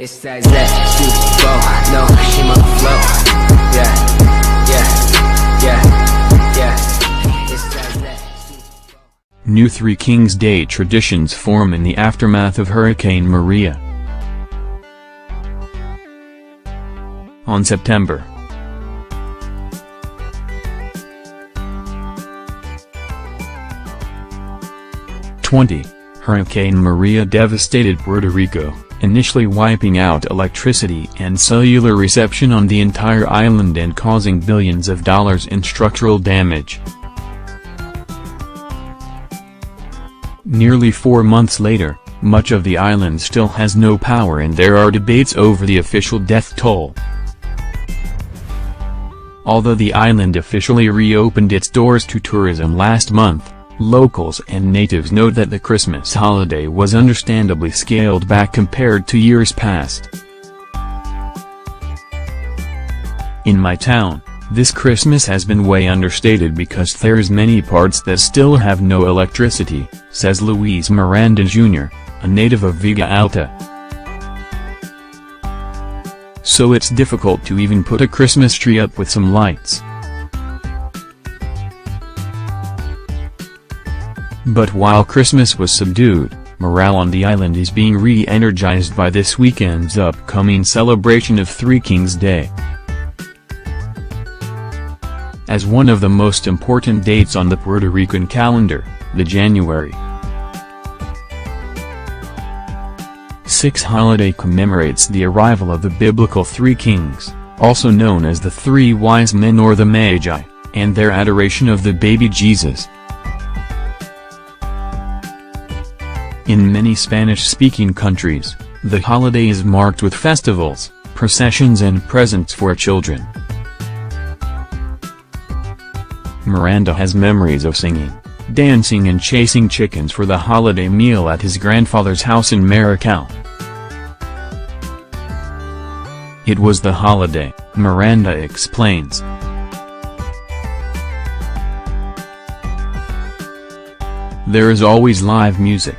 It's that Super Bowl, no, she my flow. Yeah, yeah, yeah, yeah. It's that Super Bowl. New Three Kings Day traditions form in the aftermath of Hurricane Maria. On September 20, Hurricane Maria devastated Puerto Rico, initially wiping out electricity and cellular reception on the entire island and causing billions of dollars in structural damage. Nearly 4 months later, much of the island still has no power and there are debates over the official death toll. Although the island officially reopened its doors to tourism last month, locals and natives note that the Christmas holiday was understandably scaled back compared to years past. In my town, this Christmas has been way understated because there's many parts that still have no electricity, says Luis Miranda Jr., a native of Vega Alta. So it's difficult to even put a Christmas tree up with some lights. But while Christmas was subdued, morale on the island is being re-energized by this weekend's upcoming celebration of Three Kings Day. As one of the most important dates on the Puerto Rican calendar, the January 6 holiday commemorates the arrival of the biblical Three Kings, also known as the Three Wise Men or the Magi, and their adoration of the baby Jesus. In many Spanish-speaking countries, the holiday is marked with festivals, processions and presents for children. Miranda has memories of singing, dancing and chasing chickens for the holiday meal at his grandfather's house in Maricao. It was the holiday, Miranda explains. There is always live music.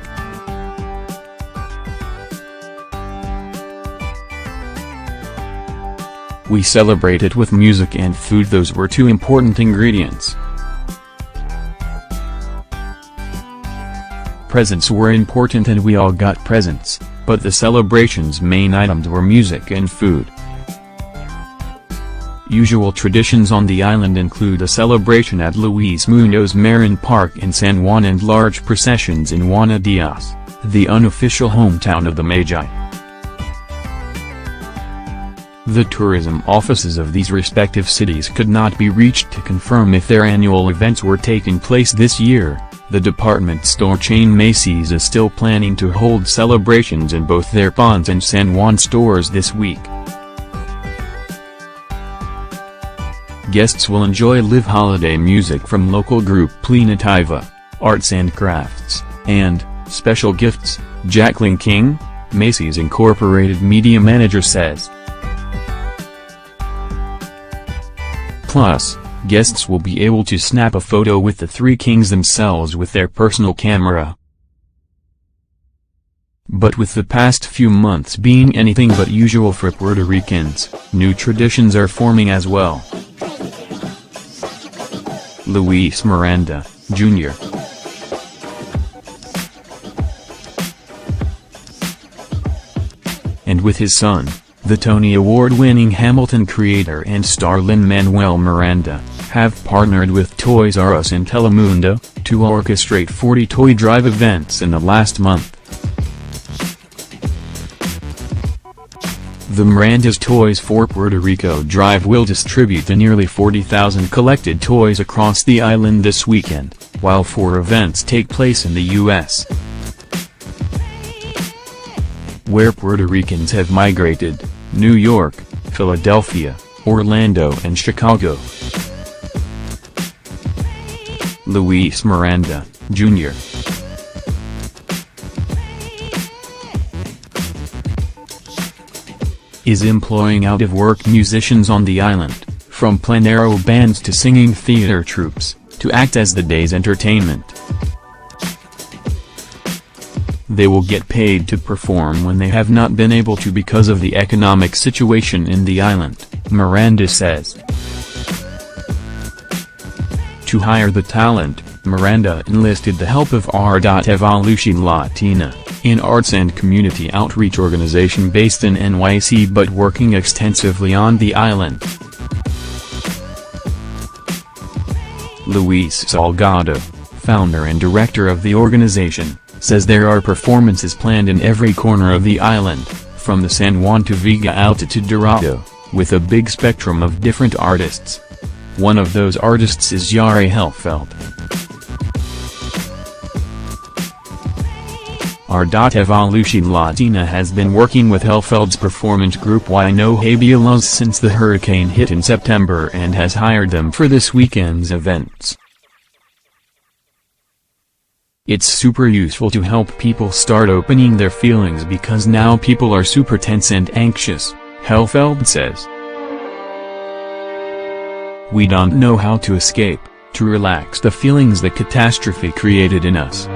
We celebrate it with music and food. Those were two important ingredients. Presents were important and we all got presents, but the celebration's main items were music and food. Usual traditions on the island include a celebration at Luis Munoz Marin Park in San Juan and large processions in Juana Diaz, the unofficial hometown of the Magi. The tourism offices of these respective cities could not be reached to confirm if their annual events were taking place this year. The department store chain Macy's is still planning to hold celebrations in both their Ponce and San Juan stores this week. Guests will enjoy live holiday music from local group Plinativa, arts and crafts, and special gifts, Jacqueline King, Macy's Incorporated media manager says. Plus, guests will be able to snap a photo with the Three Kings themselves with their personal camera. But with the past few months being anything but usual for Puerto Ricans, new traditions are forming as well. Luis Miranda, Jr. And with his son, the Tony Award-winning Hamilton creator and star Lin-Manuel Miranda, have partnered with Toys R Us and Telemundo, to orchestrate 40 toy drive events in the last month. The Miranda's Toys for Puerto Rico drive will distribute the nearly 40,000 collected toys across the island this weekend, while 4 events take place in the U.S., where Puerto Ricans have migrated: New York, Philadelphia, Orlando and Chicago. Luis Miranda, Jr. is employing out-of-work musicians on the island, from plenero bands to singing theater troupes, to act as the day's entertainment. They will get paid to perform when they have not been able to because of the economic situation in the island, Miranda says. To hire the talent, Miranda enlisted the help of R.Evolution Latina, an arts and community outreach organization based in NYC but working extensively on the island. Luis Salgado, founder and director of the organization, says there are performances planned in every corner of the island, from the San Juan to Vega Alta to Dorado, with a big spectrum of different artists. One of those artists is Yare Helfeld. R.Evolution Latina has been working with Helfeld's performance group Y No Habialas since the hurricane hit in September and has hired them for this weekend's events. It's super useful to help people start opening their feelings because now people are super tense and anxious, Helfeld says. We don't know how to escape, to relax the feelings the catastrophe created in us.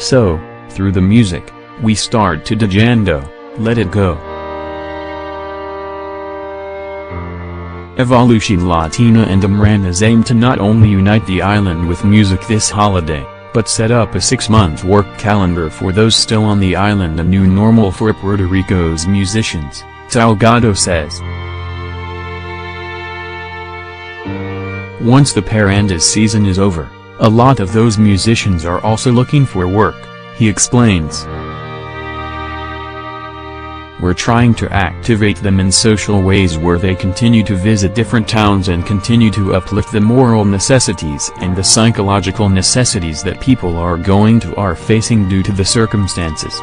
So, through the music, we start to dejando, let it go. Evolution Latina and Miranda's aim to not only unite the island with music this holiday, but set up a 6-month work calendar for those still on the island, a new normal for Puerto Rico's musicians, Salgado says. Once the Parandas season is over, a lot of those musicians are also looking for work, he explains. We're trying to activate them in social ways where they continue to visit different towns and continue to uplift the moral necessities and the psychological necessities that people are facing due to the circumstances.